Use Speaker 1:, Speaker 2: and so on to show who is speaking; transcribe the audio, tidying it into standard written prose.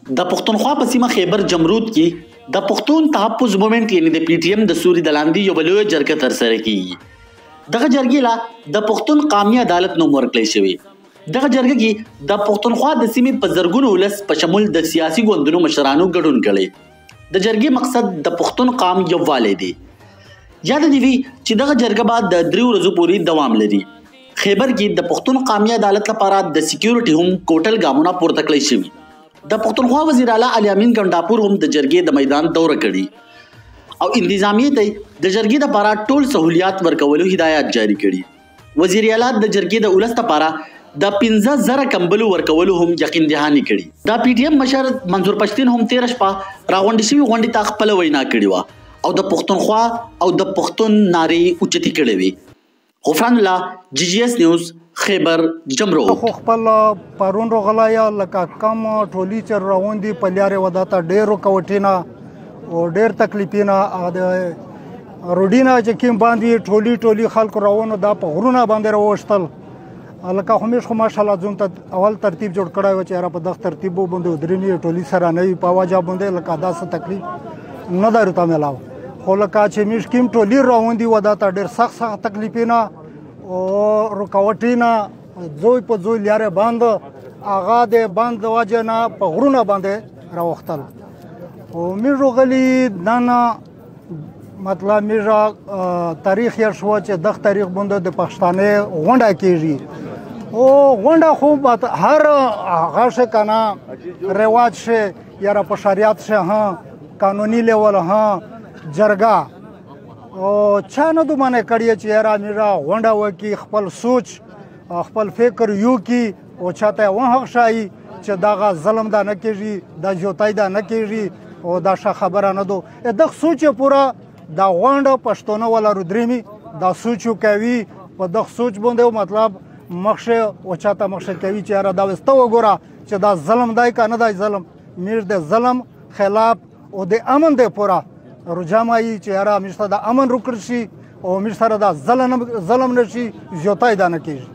Speaker 1: د پښتونخوا په سیمه خیبر جمرود کې د پښتون تحفظ موومېنټ یعنی د پی ټی ایم د سوري د لاندې یو لویه جرګه ترسره کیږي. دغه جرګې لا د پښتون قومي عدالت نوم ورکړی شوی. دغه جرګه کې د پښتونخوا د سیمې په زرګونو ولس په شمول د سیاسي ګوندونو مشرانو ګډون کړی. د جرګې مقصد د پښتون قوم یووالی دی. یاد دې وي چې دغه جرګه به د 3 ورځو پورې دوام لري. خیبر کې د پښتون قومي عدالت لپاره د سکیورټي هم کوټل ګامونه پورته کړی شوي. د پښتونخوا وزیر اعلی علي امین ګنډاپور هم د جرګې د میدان دوره کړي او انتظامیه ته د جرګې لپاره ټول سہولیات ورکولو هدایت جاری کړي. وزیر اعلی د جرګې د ولس لپاره د 15,000 کمبلو ورکولو هم یقین دهاني کړي. د پی ټی ایم مشر منظور پښتين هم 13 شپه راغونډې شوی غونډې ته خپل وینا کړې و او د پښتونخوا او د پښتون ناري اوچتي کړې وي. غفران الله جی جی اس نیوز خیبر جمرود.
Speaker 2: خو خپل پرون رغلایا لکه کم ټولی چر روان دي په لارې وداته ډېرو کوټینا او ډېر تکلیفینا د روډینا چې کوم باندې ټولی خلکو روانو دا په غرونه باندې راوښتل. لکه همیش خو ماشاءالله ځون ته اول ترتیب جوړ کړی و چې را په دغه ترتیب باندې درېنی ټولی سره نه وي په واجه باندې لکه داسې تکلیف نه دا ورته ملاو. خو لکه چې میش کوم ټولی روان دي وداته ډېر سخت تکلیفینا او رکاوټینا زوی په زوی لارې باندې هغه د باندې واجه نه په غرونه باندې راوختل. او میږو غلی دانا مطلب میږه تاریخ یې شو چې دغه تاریخ باندې د پښتانه غونډه کیږي او غونډه خو هر هغه څه کنه رواج شه یا را په شریعت شه ها قانوني لیول ها جرګه او چا نه دومره کړی چې یاره میږه غونډه وکي خپل سوچ خپل فکر یو کی او چاته و حق شای چې دغه ظلم دا نه کیږي دا جوتای دا نه کیږي او دا ښه خبره نه دو دغه سوچ پورا دا غونډه پښتون ولا رودريمي دا سوچ کوي په دغه سوچ باندې مطلب مخشه او چاته مخشه کوي چې یاره دا وسته وګوره چې دا ظلم دای کنه دا ظلم میر د ظلم خلاف او د امن د پورا رجامای چې یاره مشته د امن رکړ شي او مشته دا ظلم نشي جوتای دا نه کیږي.